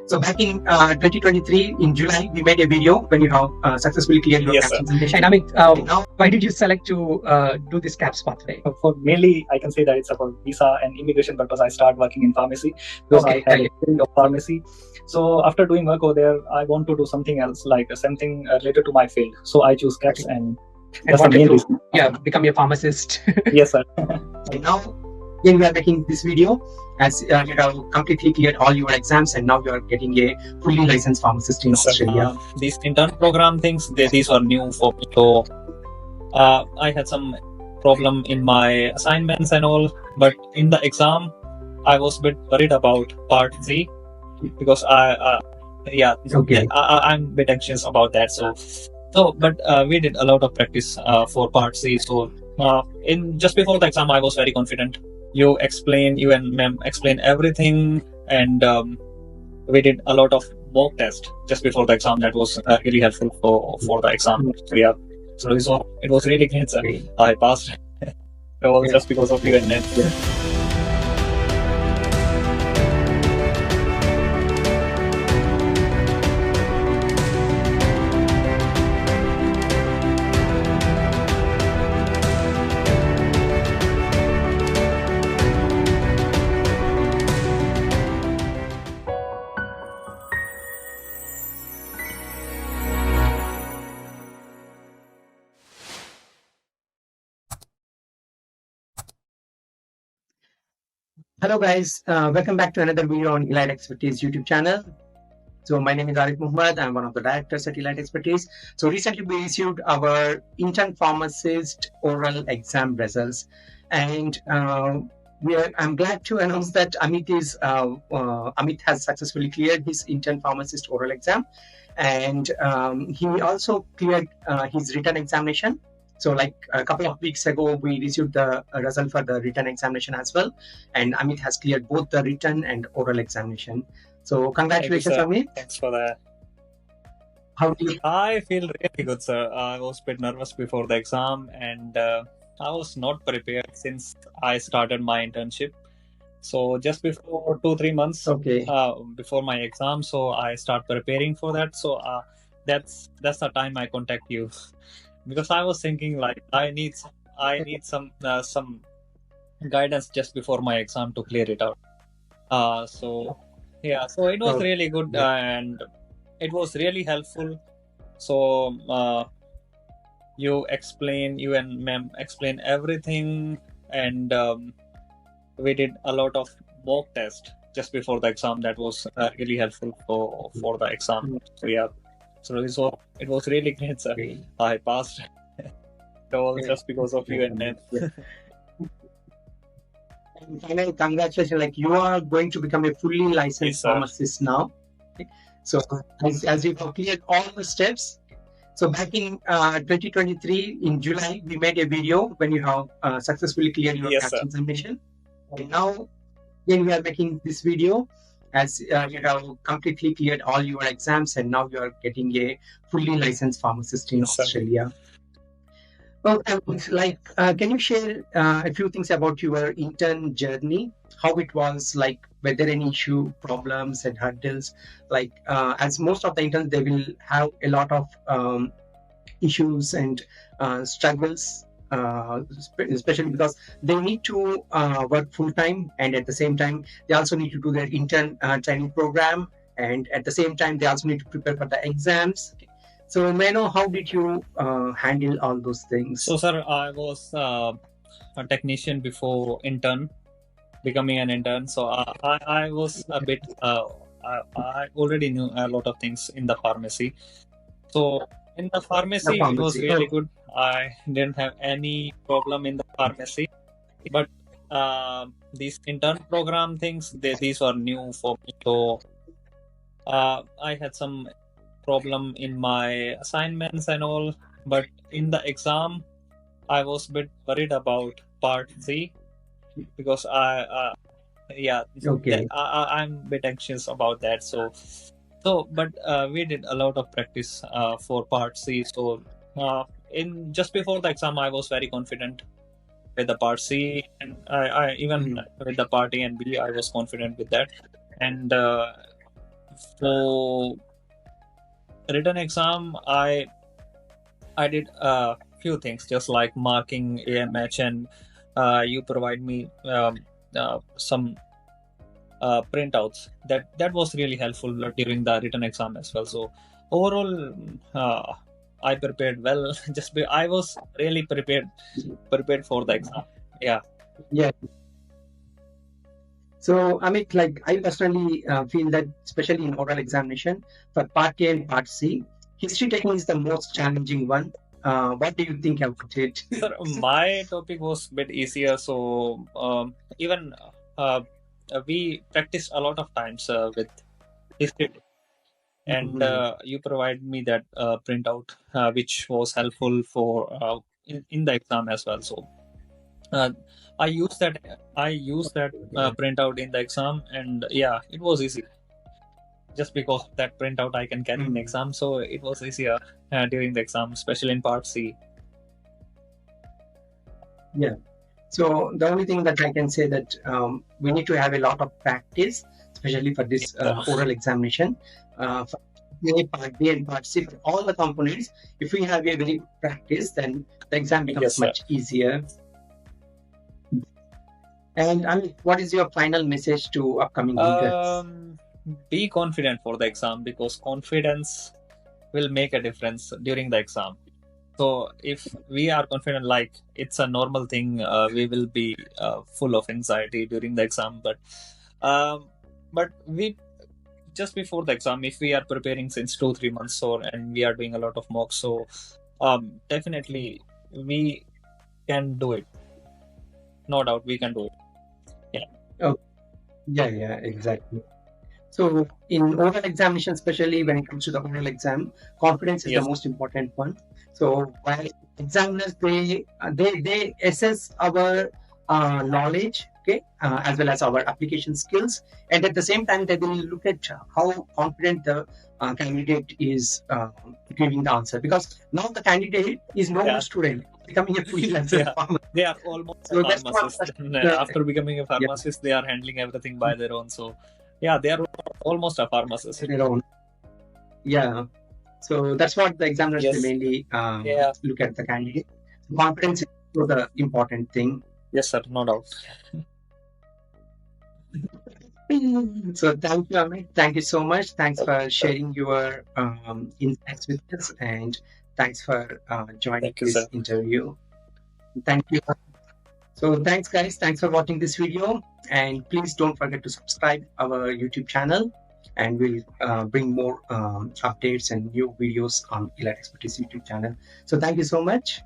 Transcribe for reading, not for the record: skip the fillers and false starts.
So back in 2023, in July, we made a video when you have successfully cleared your Yes, CAPS sir. examination. And Amit, Now, why did you select to do this CAPS pathway? For mainly, I can say that it's about visa and immigration purpose. I start working in pharmacy because Okay, I have a field of pharmacy. So after doing work over there, I want to do something else, like something related to my field. So I choose CAPS, and that's the wanted main to reason. become a pharmacist. Yes, sir. now again, we are making this video as you have completely cleared all your exams and now you are getting a fully licensed pharmacist in Yes, sir. Australia. These intern program things, these are new for me. So I had some problem in my assignments and all, but in the exam, I was a bit worried about part C because Okay. I'm a bit anxious about that. But we did a lot of practice for part C. So in just before the exam, I was very confident. You and ma'am explain everything, and we did a lot of mock test just before the exam. That was really helpful for the exam. So yeah, so it was really great, sir. Great. I passed. It was just because of you and them. Hello guys, welcome back to another video on Elite Expertise YouTube channel. So my name is Arif Muhammad. I'm one of the directors at Elite Expertise. So recently we received our intern pharmacist oral exam results, and I'm glad to announce that Amit has successfully cleared his intern pharmacist oral exam, and he also cleared his written examination. So like a couple of weeks ago, we received the result for the written examination as well, and Amit has cleared both the written and oral examination. So congratulations, Thank you, Amit. sir. Thanks for that. How do you? I feel really good, sir. I was a bit nervous before the exam, and I was not prepared since I started my internship. So just before 2-3 months Okay. before my exam, so I start preparing for that. So that's the time I contact you because I was thinking like I need some guidance just before my exam to clear it out. So it was really good and it was really helpful. So you and ma'am explain everything, and we did a lot of mock test just before the exam. That was really helpful for the exam. So yeah, so it was really great, sir. I passed. It was just because of you and them. And finally, congratulations! Like you are going to become a fully licensed Yes, sir. pharmacist now. So as you completed all the steps. So back in 2023, in July, we made a video when you have successfully cleared your Yes, CAPS sir. examination. And now again we are making this video as you have completely cleared all your exams and now you are getting a fully licensed pharmacist in Yes, sir. Australia. Well, can you share a few things about your intern journey? How it was like? Were there any problems, and hurdles? Like, as most of the interns, they will have a lot of issues and struggles, especially because they need to work full time, and at the same time, they also need to do their intern training program, and at the same time, they also need to prepare for the exams. So, may I know how did you handle all those things? So, sir, I was a technician before becoming an intern. So I was a bit. I already knew a lot of things in the pharmacy. So in the pharmacy, it was really good. I didn't have any problem in the pharmacy, but these intern program things, these were new for me. So I had some problem in my assignments and all, but in the exam, I was a bit worried about part C because I'm a bit anxious about that. But we did a lot of practice for part C. So in just before the exam, I was very confident with the part C, and I even with the part A and B, I was confident with that. And For written exam, I did a few things, just like marking AMH, and you provide me some printouts. That was really helpful during the written exam as well. So overall, I prepared well. I was really prepared for the exam. Yeah. Yeah. So, Amit, like I personally feel that, especially in oral examination, for Part A and Part C, history taking is the most challenging one. What do you think about it? Sir, my topic was a bit easier, so even we practiced a lot of times with history, and you provide me that printout, which was helpful for in the exam as well. So uh, I used that printout in the exam, and yeah, it was easy. Just because of that printout I can carry in exam, so it was easier during the exam, especially in Part C. Yeah. So the only thing that I can say that we need to have a lot of practice, especially for this oral examination. For Part B and Part C, for all the components, if we have a very practice, then the exam becomes much easier. And I mean, what is your final message to upcoming readers? Be confident for the exam, because confidence will make a difference during the exam. So if we are confident, like it's a normal thing, we will be full of anxiety during the exam. But we just before the exam, if we are preparing since 2-3 months, and we are doing a lot of mocks, so definitely we can do it. No doubt, we can do it. Yeah. Oh, yeah, exactly. So in oral examination, especially when it comes to the oral exam, confidence is the most important one. So while examiners they assess our knowledge, okay, as well as our application skills, and at the same time they will look at how confident the candidate is giving the answer, because now the candidate is no more student, becoming a freelancer farmer. They are almost a pharmacist. After becoming a pharmacist, they are handling everything by their own. So yeah, they are almost a pharmacist. Their own. Yeah. So that's what the examiners will mainly look at the candidate. So confidence is the important thing. Yes, sir. No doubt. So thank you, Amit. Thank you so much. Thanks for sharing your insights with us, and thanks for joining this interview. Thank you. So thanks, guys. Thanks for watching this video, and please don't forget to subscribe our YouTube channel, and we'll bring more updates and new videos on Elite Expertise YouTube channel. So thank you so much.